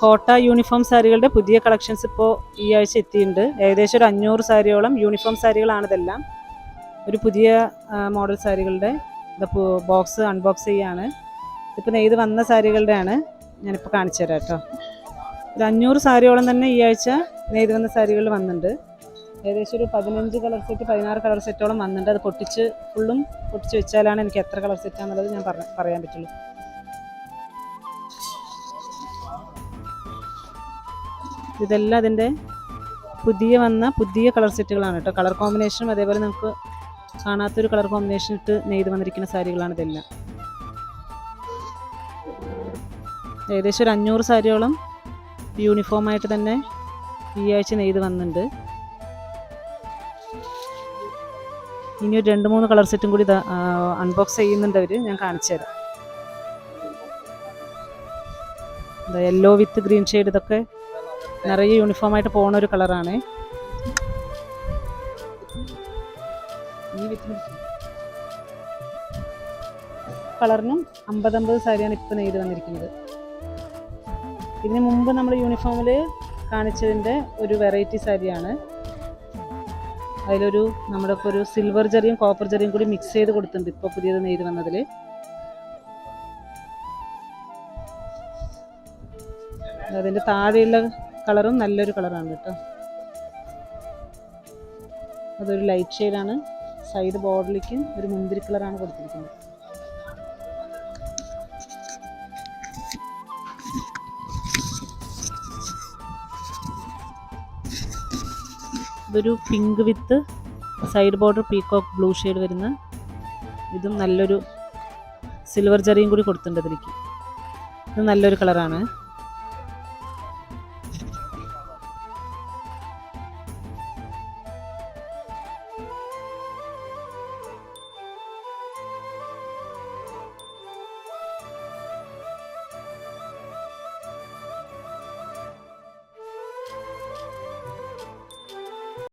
കോട്ട യൂണിഫോം സാരികളുടെ പുതിയ കളക്ഷൻസ് ഇപ്പോൾ ഈ ആഴ്ച എത്തിയിട്ടുണ്ട്. ഏകദേശം ഒരു 500 സാരിയോളം യൂണിഫോം സാരികളാണ് ഇതെല്ലാം. ഒരു പുതിയ മോഡൽ സാരികളുടെ ബോക്സ് അൺബോക്സ് ചെയ്യാണ്. ഇതിപ്പോൾ നെയ്ത് വന്ന സാരികളുടെയാണ് ഞാനിപ്പോൾ കാണിച്ചു തരാം കേട്ടോ. ഒരു 500 സാരിയോളം തന്നെ ഈ ആഴ്ച നെയ്ത് വന്ന സാരികൾ വന്നിട്ടുണ്ട്. ഏകദേശം ഒരു 15 കളർ സെറ്റ് 16 കളർ സെറ്റോളം വന്നിട്ടുണ്ട്. അത് ഫുള്ളും പൊട്ടിച്ച് വെച്ചാലാണ് എനിക്ക് എത്ര കളർ സെറ്റാണെന്നുള്ളത് ഞാൻ പറയാൻ പറ്റുള്ളൂ. ഇതെല്ലാം അതിൻ്റെ പുതിയ കളർ സെറ്റുകളാണ് കേട്ടോ. കളർ കോമ്പിനേഷനും അതേപോലെ നമുക്ക് കാണാത്തൊരു കളർ കോമ്പിനേഷൻ ഇട്ട് നെയ്ത് വന്നിരിക്കുന്ന സാരികളാണ് ഇതെല്ലാം. ഏകദേശം ഒരു 500 സാരിയോളം യൂണിഫോമായിട്ട് തന്നെ ഈ ആഴ്ച നെയ്ത് വന്നിട്ടുണ്ട്. ഇനി ഒരു 2-3 കളർ സെറ്റും കൂടി അൺബോക്സ് ചെയ്യുന്നുണ്ട് അവർ. ഞാൻ കാണിച്ചു തരാം. യെല്ലോ വിത്ത് ഗ്രീൻ ഷെയ്ഡ്, ഇതൊക്കെ നിറയെ യൂണിഫോമായിട്ട് പോകുന്ന ഒരു കളറാണ്. ഈ കളറിനും 50 സാരിയാണ് ഇപ്പോൾ നെയ്ത് വന്നിരിക്കുന്നത്. ഇതിന് മുമ്പ് നമ്മൾ യൂണിഫോമിൽ കാണിച്ചതിൻ്റെ ഒരു വെറൈറ്റി സാരിയാണ്. അതിലൊരു നമ്മുടെ ഇപ്പോൾ ഒരു സിൽവർ ജെറിയും കോപ്പർ ജെറിയും കൂടി മിക്സ് ചെയ്ത് കൊടുത്തിട്ടുണ്ട് ഇപ്പോൾ പുതിയത് നെയ്ത് വന്നതിൽ. അതിൻ്റെ താഴെയുള്ള കളറും നല്ലൊരു കളറാണ് കേട്ടോ. അതൊരു ലൈറ്റ് ഷെയ്ഡാണ്. സൈഡ് ബോർഡറിലേക്ക് ഒരു മുന്തിരി കളറാണ് കൊടുത്തിരിക്കുന്നത്. ഇതൊരു പിങ്ക് വിത്ത് side border peacock blue shade വരുന്ന, ഇതും നല്ലൊരു സിൽവർ ജെറിയും കൂടി കൊടുത്തിട്ടുണ്ട് ഇതിലേക്ക്. ഇത് നല്ലൊരു കളറാണ്.